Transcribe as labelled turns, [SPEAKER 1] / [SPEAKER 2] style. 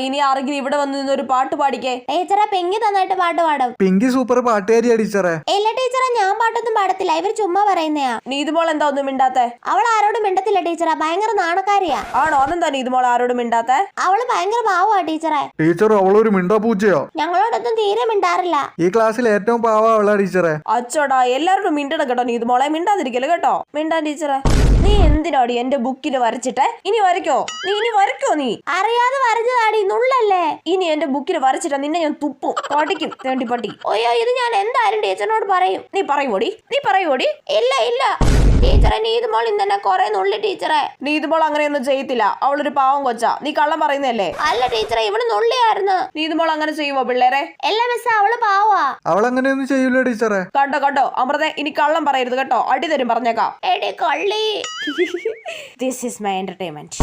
[SPEAKER 1] ഇനി ആരെങ്കിലും ഇവിടെ വന്ന് നിന്നൊരു പാട്ട് പാടിക്കേ.
[SPEAKER 2] ടീച്ചറെ പെങ്കി നന്നായിട്ട് പാട്ട് പാടും.
[SPEAKER 3] പിങ്കി സൂപ്പർ പാട്ടുകാരിയാ ടീച്ചറെ.
[SPEAKER 2] ഇല്ല ടീച്ചറെ, ഞാൻ പാട്ടൊന്നും പാടത്തില്ല, ഇവര് ചുമ്മാ പറയുന്നയാ.
[SPEAKER 1] നീതുമോൾ എന്താ ഒന്നും മിണ്ടാത്തെ?
[SPEAKER 2] അവൾ ആരോടും മിണ്ടത്തില്ല ടീച്ചറെ, ഭയങ്കര നാണക്കാരിയാ.
[SPEAKER 1] ആണോ? അതെന്താ നീതുമോൾ ആരോടും മിണ്ടാത്തെ?
[SPEAKER 2] അവള് ഭയങ്കര പാവാ ടീച്ചറെ.
[SPEAKER 3] ടീച്ചർ അവളൊരു മിണ്ടാ പൂച്ചയോ?
[SPEAKER 2] ഞങ്ങളോടൊന്നും തീരെ മിണ്ടാറില്ല.
[SPEAKER 3] ഈ ക്ലാസ്സിൽ ഏറ്റവും പാവാ അവളാ ടീച്ചറെ.
[SPEAKER 1] അച്ചോടാ, എല്ലാവരോടും മിണ്ടണം കേട്ടോ നീതുമോളെ, മിണ്ടാതിരിക്കല് കേട്ടോ. മിണ്ടാൻ ടീച്ചറെ. നീ എന്തിനാടി എന്റെ ബുക്കിൽ വരച്ചിട്ടെ? ഇനി വരയ്ക്കോ നീ?
[SPEAKER 2] അറിയാതെ വരച്ചതാടി, നുള്ളല്ലേ.
[SPEAKER 1] ഇനി എന്റെ ബുക്കിൽ വരച്ചിട്ടാ നിന്നെ ഞാൻ തുപ്പും, പടിക്കും തേണ്ടിപ്പട്ടി.
[SPEAKER 2] അയ്യോ, ഇത് ഞാൻ എന്തായാലും ടീച്ചറിനോട് പറയും.
[SPEAKER 1] നീ പറയൂടി?
[SPEAKER 2] ഇല്ല ടീച്ചറെ, നീതുമോൾ ഇന്നെ കൊറേ നുള്ളി ടീച്ചറെ.
[SPEAKER 1] നീതുമോൾ അങ്ങനെയൊന്നും ചെയ്യത്തില്ല, അവളൊരു പാവം കൊച്ചാ. നീ കള്ളം പറയുന്നല്ലേ?
[SPEAKER 2] അല്ല ടീച്ചറെ, ഇവള് നുള്ളിയായിരുന്നു.
[SPEAKER 1] നീതുമോൾ അങ്ങനെ ചെയ്യുവോ പിള്ളേരെ?
[SPEAKER 2] എല്ലാ മിസ്സേ, അവള് പാവാ.
[SPEAKER 3] അവളങ്ങനെയൊന്നും ചെയ്യൂല ടീച്ചറെ.
[SPEAKER 1] കണ്ടോ അമൃത, ഇനി കള്ളം പറയരുത് കേട്ടോ, അടി തരും പറഞ്ഞേക്കാം.
[SPEAKER 2] എടി കള്ളി.
[SPEAKER 1] This is my entertainment.